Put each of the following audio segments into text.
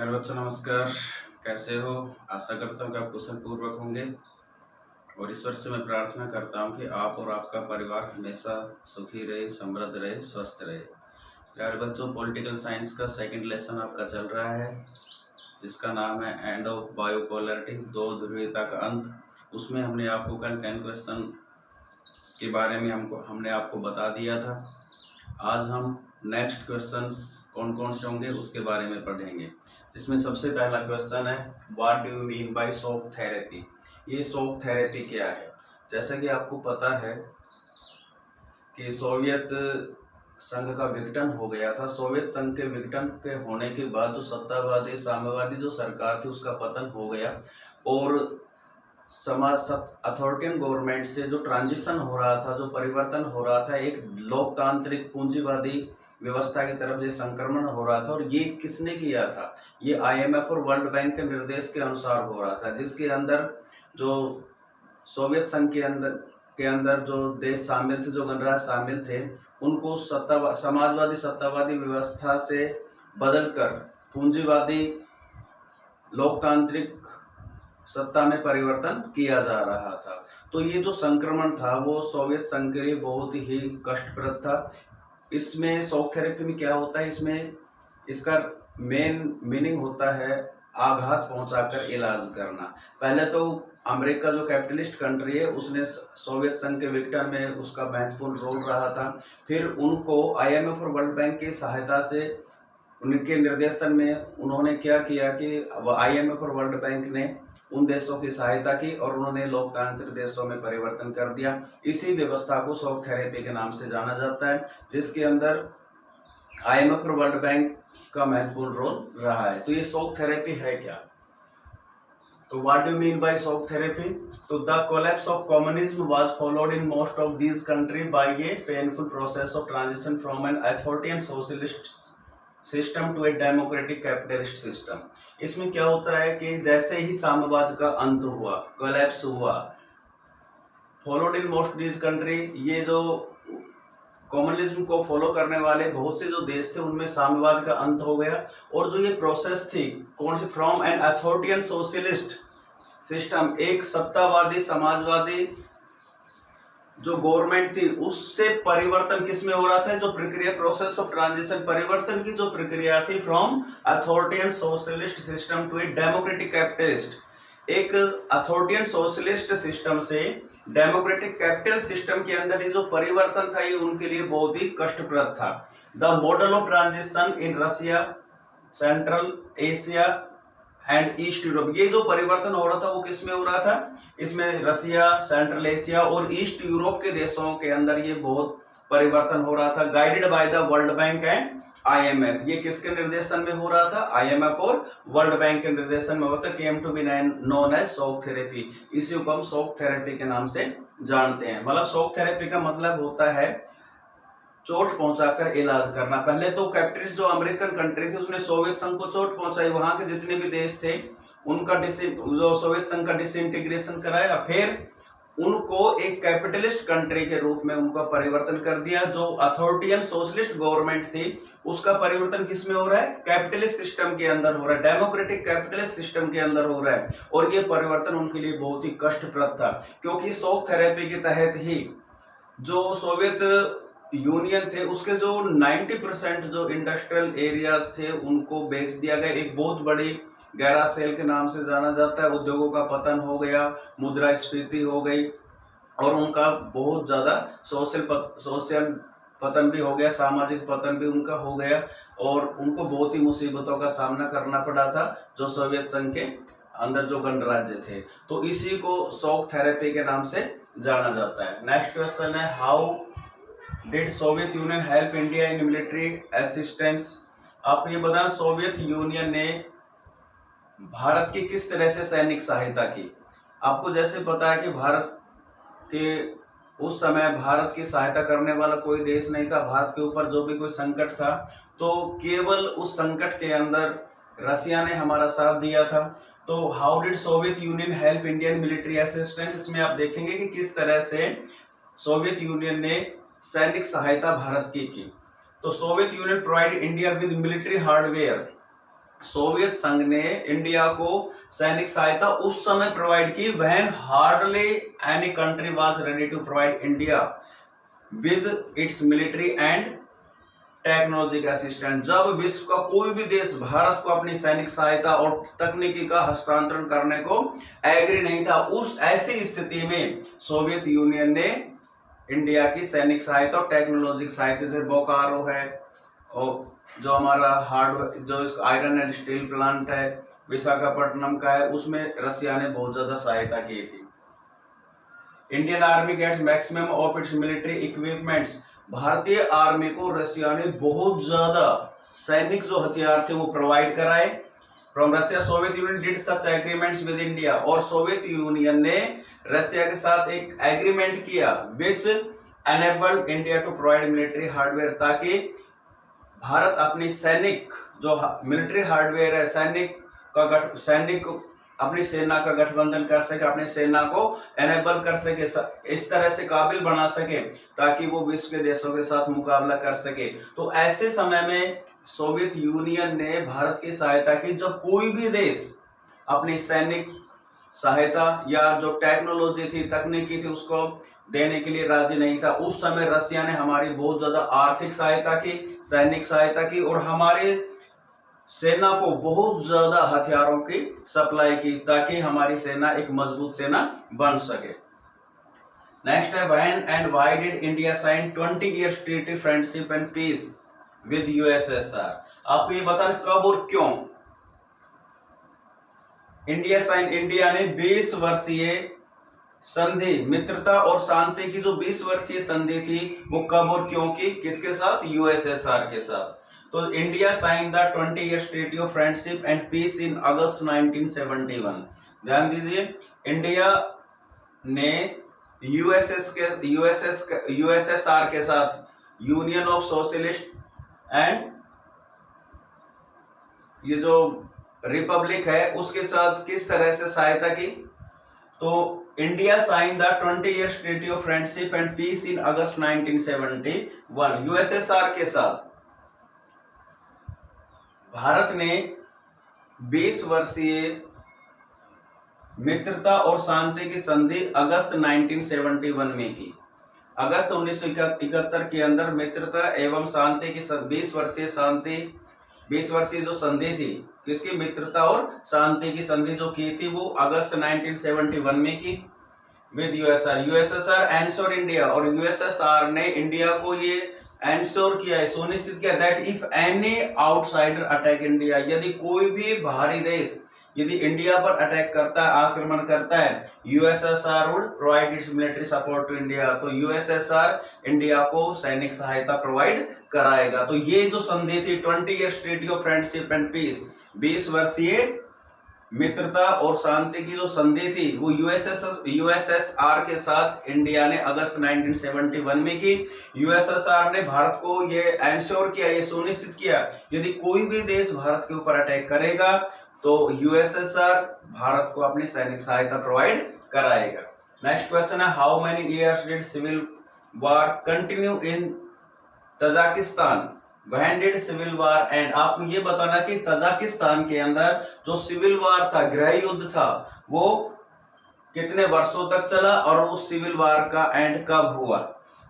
प्यारे बच्चों नमस्कार। कैसे हो? आशा करता हूँ कि आप कुशल पूर्वक होंगे और ईश्वर से मैं प्रार्थना करता हूँ कि आप और आपका परिवार हमेशा सुखी रहे, समृद्ध रहे, स्वस्थ रहे। प्यारे बच्चों, पॉलिटिकल साइंस का सेकंड लेसन आपका चल रहा है जिसका नाम है एंड ऑफ बायोपोलैरिटी, दो ध्रुवीयता का अंत। उसमें हमने आपको कल 10 क्वेश्चन के बारे में हमने आपको बता दिया था। आज हम नेक्स्ट क्वेश्चंस कौन कौन से होंगे उसके बारे में पढ़ेंगे, जिसमें सबसे पहला क्वेश्चन है what do you mean by shock therapy. ये शॉक थेरेपी क्या है? जैसा कि आपको पता है कि सोवियत संघ का विघटन हो गया था। सोवियत संघ के विघटन के होने के बाद जो सत्तावादी साम्यवादी जो सरकार थी उसका पतन हो गया और समाज अथॉरिटेरियन गवर्नमेंट से जो ट्रांजिशन हो रहा था, जो परिवर्तन हो रहा था, एक लोकतांत्रिक पूंजीवादी व्यवस्था की तरफ ये संक्रमण हो रहा था। और ये किसने किया था? ये आईएमएफ और वर्ल्ड बैंक के निर्देश के अनुसार हो रहा था, जिसके अंदर जो सोवियत संघ के अंदर जो देश शामिल थे, जो गणराज्य शामिल थे, उनको समाजवादी सत्तावादी व्यवस्था से बदलकर पूंजीवादी लोकतांत्रिक सत्ता में परिवर्तन किया जा रहा था। तो ये जो संक्रमण था वो सोवियत संघ के लिए बहुत ही कष्टप्रद था। इसमें शॉक थेरेपी में क्या होता है, इसमें इसका मेन मीनिंग होता है आघात पहुंचाकर इलाज करना। पहले तो अमेरिका जो कैपिटलिस्ट कंट्री है उसने सोवियत संघ के विघटन में उसका महत्वपूर्ण रोल रहा था। फिर उनको आईएमएफ और वर्ल्ड बैंक की सहायता से उनके निर्देशन में उन्होंने क्या किया कि आईएमएफ और वर्ल्ड बैंक ने उन देशों की सहायता की और उन्होंने लोकतांत्रिक देशों में परिवर्तन कर दिया। इसी व्यवस्था को शॉक थेरेपी के नाम से जाना जाता है, जिसके अंदर आईएमएफ और वर्ल्ड बैंक का महत्वपूर्ण रोल रहा है। तो ये शॉक थेरेपी है क्या? तो what do you mean by shock therapy? तो the collapse of communism was followed in most of these country by a painful process of transition from an authoritarian socialist system to a democratic capitalist system. इसमें क्या होता है कि जैसे ही साम्यवाद का अंत हुआ, कोलैप्स हुआ, followed in most these country, ये जो कम्युनिज्म को फॉलो करने वाले बहुत से जो देश थे उनमें साम्यवाद का अंत हो गया। और जो ये प्रोसेस थी कौन सी, from an authoritarian socialist system, एक सत्तावादी समाजवादी जो गवर्नमेंट थी उससे परिवर्तन किस में हो रहा था? जो प्रक्रिया, प्रोसेस ऑफ ट्रांजिशन, परिवर्तन की जो प्रक्रिया थी from authoritarian socialist system to a democratic capitalist, एक अथॉरिटेरियन सोशलिस्ट सिस्टम से डेमोक्रेटिक कैपिटल सिस्टम के अंदर ये जो परिवर्तन था ये उनके लिए बहुत ही कष्टप्रद था। The model of transition in Russia, central Asia and east Europe, ये जो परिवर्तन हो रहा था वो किस में हो रहा था? इसमें रसिया, सेंट्रल एशिया और ईस्ट यूरोप के देशों के अंदर ये बहुत परिवर्तन हो रहा था। Guided by the world bank and IMF, ये किसके निर्देशन में हो रहा था? आईएमएफ और वर्ल्ड बैंक के निर्देशन में होता है। Came to be known as shock therapy, इसी को हम शॉक थेरेपी के नाम से जानते हैं। मतलब शॉक थेरेपी का मतलब होता है चोट पहुंचाकर इलाज करना। पहले तो कैपिटलिस्ट जो अमेरिकन कंट्री थी उसने सोवियत संघ को चोट पहुंचाई, वहां के जितने भी देश थे उनका जो सोवियत संघ का डिसइंटीग्रेशन कराया, फिर उनको एक कैपिटलिस्ट कंट्री के रूप में उनका परिवर्तन कर दिया। जो अथॉरिटेरियन सोशलिस्ट गवर्नमेंट थी उसका परिवर्तन किस में हो रहा है? कैपिटलिस्ट सिस्टम के अंदर हो रहा है, डेमोक्रेटिक कैपिटलिस्ट सिस्टम के अंदर हो रहा है। और ये परिवर्तन उनके लिए बहुत ही कष्टप्रद था, क्योंकि शॉक थेरेपी के तहत ही जो सोवियत यूनियन थे उसके जो 90% जो इंडस्ट्रियल एरियाज थे उनको बेच दिया गया। एक बहुत बड़ी गहरा सेल के नाम से जाना जाता है। उद्योगों का पतन हो गया, मुद्रास्फीति हो गई और उनका बहुत ज्यादा सोशल पतन भी हो गया, सामाजिक पतन भी उनका हो गया और उनको बहुत ही मुसीबतों का सामना करना पड़ा था जो सोवियत संघ के अंदर जो गणराज्य थे। तो इसी को शॉक थेरेपी के नाम से जाना जाता है। नेक्स्ट क्वेश्चन है how did Soviet union help India in military assistance. आपको ये बताना सोवियत यूनियन ने भारत की किस तरह से सैनिक सहायता की। आपको जैसे पता है कि भारत के उस समय भारत की सहायता करने वाला कोई देश नहीं था। भारत के ऊपर जो भी कोई संकट था तो केवल उस संकट के अंदर रसिया ने हमारा साथ दिया था। तो how did Soviet union help Indian military assistance, इसमें आप देखेंगे कि किस तरह से सोवियत यूनियन ने सैनिक सहायता भारत की। तो Soviet union provide India with military hardware Soviet संघ ने इंडिया को सैनिक सहायता उस समय प्रोवाइड की when hardly any country was ready to provide India with its military and technology का असिस्टेंट। जब विश्व का कोई भी देश भारत को अपनी सैनिक सहायता और तकनीकी का हस्तांतरण करने को एग्री नहीं था, उस ऐसी स्थिति में सोवियत यूनियन ने इंडिया की सैनिक सहायता और टेक्नोलॉजिक सहायता, जैसे बोकारो है और जो हमारा जो आयरन एंड स्टील प्लांट है विशाखापट्टनम का है, उसमें रसिया ने बहुत ज्यादा सहायता की थी। Indian army gets maximum of its military equipments. भारतीय आर्मी को रसिया ने बहुत ज्यादा सैनिक जो हथियार थे वो प्रोवाइड कराए from Russia. Soviet Union did such agreements with India, और सोवियत यूनियन ने रसिया के साथ एक एग्रीमेंट किया which enabled India to provide military hardware, ताकि भारत अपनी सैनिक जो मिलिट्री हार्डवेयर है, सैनिक अपनी सेना का गठबंधन कर सके, अपनी सेना को एनेबल कर सके, इस तरह से काबिल बना सके ताकि वो विश्व के देशों के साथ मुकाबला कर सके। तो ऐसे समय में सोवियत यूनियन ने भारत की सहायता की जब कोई भी देश अपनी सैनिक सहायता या जो टेक्नोलॉजी थी, तकनीकी थी, उसको देने के लिए राजी नहीं था। उस समय रसिया ने हमारी बहुत ज्यादा आर्थिक सहायता की, सैनिक सहायता की और हमारे सेना को बहुत ज्यादा हथियारों की सप्लाई की ताकि हमारी सेना एक मजबूत सेना बन सके। नेक्स्ट है when and why did India sign 20 years treaty friendship and peace with USSR. आपको ये बताना कब और क्यों इंडिया ने 20 वर्षीय संधि मित्रता और शांति की जो 20 वर्षीय संधि थी वो कब और क्यों की, किसके साथ, यूएसएसआर के साथ। तो India sign the 20 years treaty of friendship and peace in August 1971। ध्यान दीजिए, इंडिया ने यूएसएसआर के साथ, यूनियन ऑफ सोशलिस्ट एंड ये जो रिपब्लिक है उसके साथ किस तरह से सहायता की। तो India sign the 20 years treaty of friendship and peace in August 1971। USSR के साथ भारत ने 20 वर्षीय मित्रता और शांति की संधि अगस्त 1971 में की। अगस्त 1971 के अंदर मित्रता एवं शांति की 20 वर्षीय जो संधि थी, किसकी, मित्रता और शांति की संधि जो की थी वो अगस्त 1971 में की विद यूएसएसआर एंश्योर इंडिया, और यूएसएसआर ने इंडिया को ये एंश्योर किया है, सुनिश्चित किया that if any outsider attack India, यदि कोई भी बाहरी देश यदि इंडिया पर अटैक करता है, आक्रमण करता है, USSR would provide its military support to India. तो यूएसएसआर इंडिया को सैनिक सहायता प्रोवाइड कराएगा। तो ये जो संधि थी 20 years treaty of friendship and peace, 20 वर्षीय मित्रता और शांति की जो संधि थी वो यूएसएसआर के साथ इंडिया ने अगस्त 1971 में की। यूएसएसआर ने भारत को ये एंश्योर किया, ये सुनिश्चित किया यदि कोई भी देश भारत के ऊपर अटैक करेगा तो यूएसएसआर भारत को अपनी सैनिक सहायता प्रोवाइड कराएगा। नेक्स्ट क्वेश्चन है how many years did civil war continue in Tajikistan, when did civil war end. आपको ये बताना कि तजाकिस्तान के अंदर जो सिविल वार था, गृह युद्ध था, वो कितने वर्षों तक चला और उस सिविल वार का एंड कब हुआ।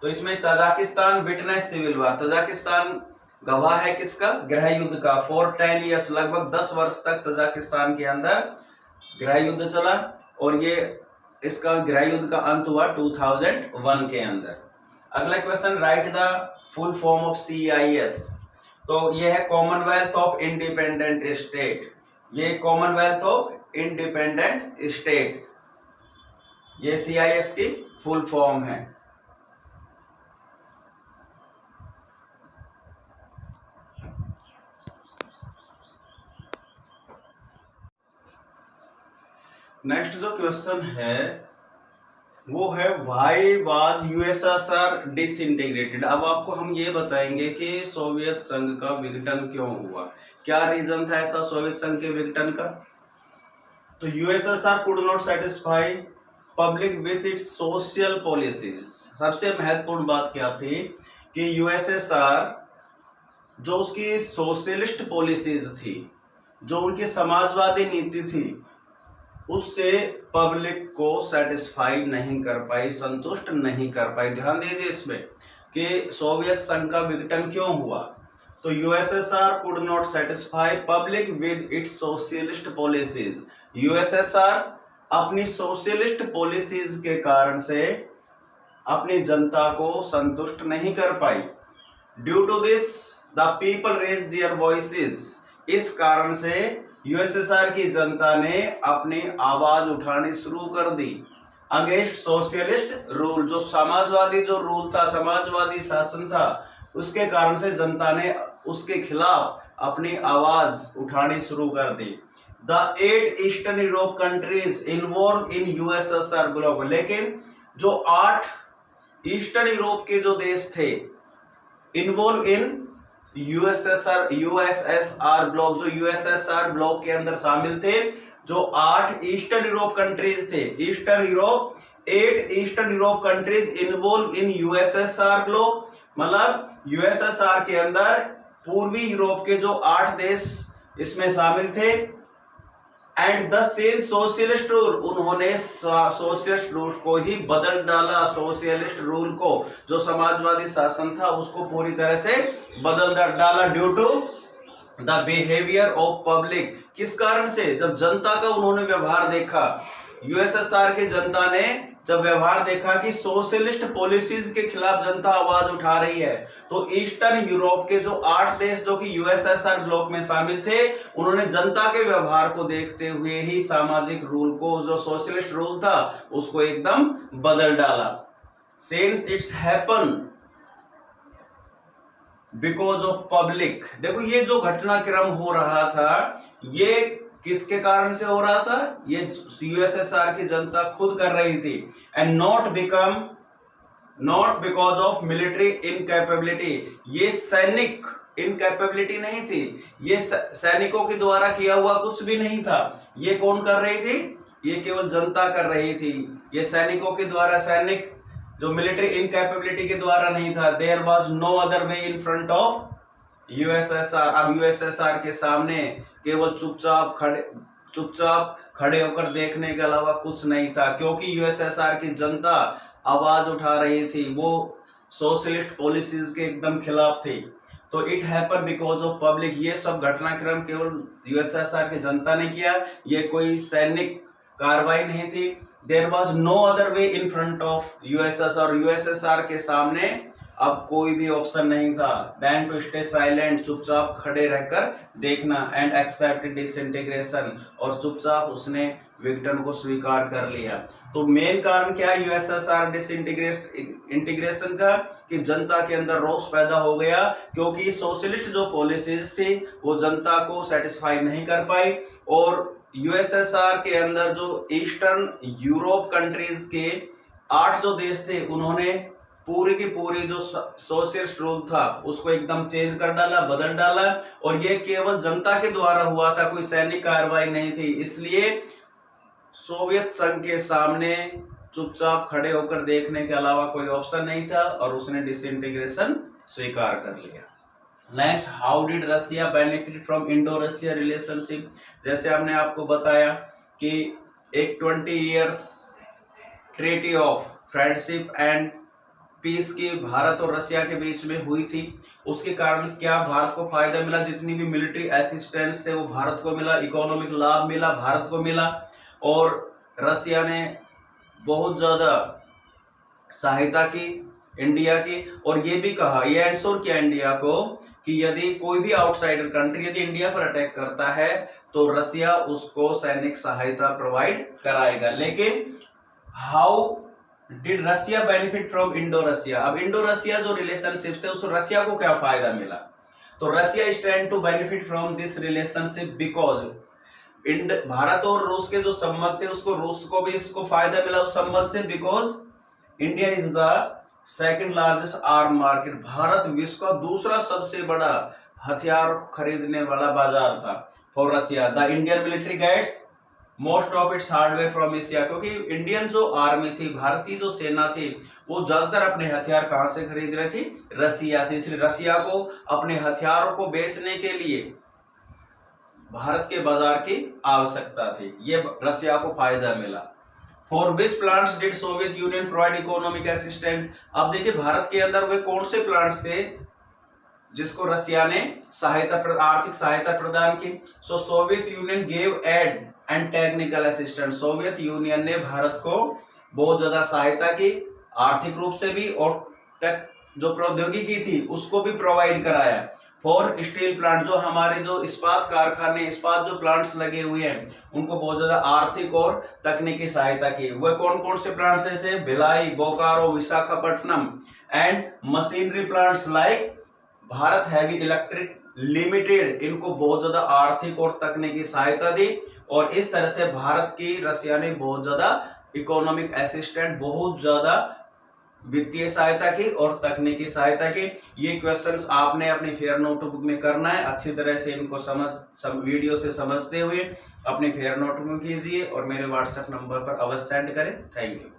तो इसमें Tajikistan witness civil war, Tajikistan गवाह है किसका, गृह युद्ध का, फॉर 10 इयर्स, लगभग 10 वर्ष तक तजाकिस्तान के अंदर गृह युद्ध चला और ये इसका गृह युद्ध का अंत हुआ 2001 के अंदर। अगला question, right the full form of CIS। तो ये है कॉमनवेल्थ ऑफ इंडिपेंडेंट स्टेट, ये कॉमनवेल्थ ऑफ इंडिपेंडेंट स्टेट, ये CIS की फुल फॉर्म है। नेक्स्ट जो क्वेश्चन है वो है व्हाई वाज यूएसएसआर डिसइंटीग्रेटेड। अब आपको हम ये बताएंगे कि सोवियत संघ का विघटन क्यों हुआ, क्या रीजन था ऐसा सोवियत संघ के विघटन का। तो USSR could not satisfy public with its social policies. सबसे महत्वपूर्ण बात क्या थी कि यूएसएसआर जो उसकी सोशलिस्ट पॉलिसीज थी जो उनकी समाजवादी नीति थी उससे पब्लिक को सेटिस्फाई नहीं कर पाई, संतुष्ट नहीं कर पाई। ध्यान दीजिए इसमें कि सोवियत संघ का विघटन क्यों हुआ। तो USSR could not satisfy public with its socialist policies. USSR अपनी सोशलिस्ट पॉलिसीज के कारण से अपनी जनता को संतुष्ट नहीं कर पाई। Due to this the people raise their voices. इस कारण से यूएसएसआर की जनता ने अपनी आवाज उठानी शुरू कर दी अगेंस्ट सोशलिस्ट रूल। जो समाजवादी जो रूल था, समाजवादी शासन था, उसके कारण से जनता ने उसके खिलाफ अपनी आवाज उठानी शुरू कर दी। The 8 eastern Europe countries involve in USSR bloc. लेकिन जो 8 ईस्टर्न यूरोप के जो देश थे इन्वॉल्व इन यूएसएसआर ब्लॉक, जो यूएसएसआर ब्लॉक के अंदर शामिल थे, जो 8 ईस्टर्न यूरोप कंट्रीज थे, eastern Europe 8 eastern Europe countries involve in USSR bloc, मतलब यूएसएसआर के अंदर पूर्वी यूरोप के जो 8 देश इसमें शामिल थे। And the same socialist rule, उन्होंने सोशलिस्ट रूल को ही बदल डाला। सोशलिस्ट रूल को, जो समाजवादी शासन था, उसको पूरी तरह से बदल डाला due to the behaviour of public. किस कारण से? जब जनता का उन्होंने व्यवहार देखा, यूएसएसआर की जनता ने जब व्यवहार देखा कि सोशलिस्ट पॉलिसीज के खिलाफ जनता आवाज उठा रही है, तो ईस्टर्न यूरोप के जो 8 देश जो कि यूएसएसआर ब्लॉक में शामिल थे, उन्होंने जनता के व्यवहार को देखते हुए ही सामाजिक रूल को, जो सोशलिस्ट रूल था, उसको एकदम बदल डाला। Since it's happen because of public. देखो ये जो घटनाक्रम हो रहा था, ये किसके कारण से हो रहा था? ये यूएसएसआर की जनता खुद कर रही थी। And not because of military incapability. ये सैनिक इनकैपेबिलिटी नहीं थी, ये सैनिकों के द्वारा किया हुआ कुछ भी नहीं था। ये कौन कर रही थी? ये केवल जनता कर रही थी। ये सैनिकों के द्वारा, सैनिक जो मिलिट्री इनकैपेबिलिटी के द्वारा नहीं था। There was no other way in front of USSR. अब यूएसएसआर के सामने केवल चुपचाप खड़े होकर देखने के अलावा कुछ नहीं था, क्योंकि यूएसएसआर की जनता आवाज उठा रही थी, वो सोशलिस्ट पॉलिसीज के एकदम खिलाफ थी। तो it happen because of public. ये सब घटनाक्रम केवल यूएसएसआर की जनता ने किया, ये कोई सैनिक कार्रवाई नहीं थी। There was no other way in front of USSR. USSR के सामने अब कोई भी ऑप्शन नहीं था देन टू स्टे साइलेंट, चुपचाप खड़े रहकर देखना। एंड एक्सेप्ट डिसइंटीग्रेशन, और चुपचाप उसने विघटन को स्वीकार कर लिया। तो मेन कारण क्या है यूएसएसआर डिसइंटीग्रेशन का? कि जनता के अंदर रोष पैदा हो गया, क्योंकि सोशलिस्ट जो पॉलिसीज थी वो जनता को सेटिस्फाई नहीं कर पाई। और यूएसएसआर के अंदर जो ईस्टर्न यूरोप कंट्रीज के 8 जो देश थे, उन्होंने पूरी की पूरी जो सोशलिस्ट रूल था उसको एकदम चेंज कर डाला, बदल डाला। और ये केवल जनता के द्वारा हुआ था, कोई सैनिक कार्रवाई नहीं थी। इसलिए सोवियत संघ के सामने चुपचाप खड़े होकर देखने के अलावा कोई ऑप्शन नहीं था, और उसने डिसइंटीग्रेशन स्वीकार कर लिया। Next, how did Russia benefit from Indo Russia relationship? जैसे हमने आपको बताया कि एक 20 years treaty of friendship and peace की भारत और रशिया के बीच में हुई थी। उसके कारण क्या भारत को फायदा मिला? जितनी भी मिलिट्री असिस्टेंस थे वो भारत को मिला, इकोनॉमिक लाभ मिला भारत को मिला, और रशिया ने बहुत ज्यादा सहायता की इंडिया की। और ये भी कहा, ये एंश्योर किया इंडिया को कि यदि कोई भी आउटसाइडर कंट्री यदि इंडिया पर अटैक करता है तो रशिया उसको सैनिक सहायता प्रोवाइड कराएगा। लेकिन how did Russia benefit from Indo Russia? अब इंडो रशिया जो रिलेशनशिप थे, उस रशिया को क्या फायदा मिला? तो Russia stand to benefit from this relationship because भारत और रूस के जो संबंध थे, उसको रूस को भी इसको फायदा मिला उस संबंध से, because India is the second largest arm market. Bharat विश्व का दूसरा सबसे बड़ा हथियार खरीदने वाला बाजार था for Russia. The Indian military gets most of its hardware from Asia, क्योंकि इंडियन जो आर्मी थी, भारतीय जो सेना थी, वो ज्यादातर अपने हथियार कहां से खरीद रही थी? रशिया से। इसलिए रशिया को अपने हथियारों को बेचने के लिए भारत के बाजार की आवश्यकता थी, ये रशिया को फायदा मिला। For which plants did Soviet union provide economic assistant. अब देखिए भारत के अंदर वे कौन से प्लांट्स थे जिसको रशिया ने आर्थिक सहायता प्रदान की। So Soviet Union gave aid and technical assistant. Soviet Union ने भारत को बहुत ज्यादा सहायता की, आर्थिक रूप से भी, और जो प्रौद्योगिकी थी उसको भी प्रोवाइड कराया। फॉर स्टील प्लांट, जो हमारे जो इस्पात कारखाने, इस्पात जो प्लांट्स लगे हुए हैं, उनको बहुत ज्यादा आर्थिक और तकनीकी सहायता की। वह कौन कौन से प्लांट्स हैं, जैसे Bhilai, Bokaro, Visakhapatnam. And machinery plants like Bharat heavy electric limited, इनको बहुत ज्यादा आर्थिक और तकनीकी सहायता दी। और इस तरह से भारत की रशिया ने बहुत ज्यादा इकोनॉमिक असिस्टेंट, बहुत ज्यादा वित्तीय सहायता की और तकनीकी सहायता की। ये क्वेश्चंस आपने अपनी फेयर नोटबुक में करना है, अच्छी तरह से इनको वीडियो से समझते हुए अपनी फेयर नोटबुक कीजिए और मेरे व्हाट्सएप नंबर पर अवश्य सेंड करें। Thank you.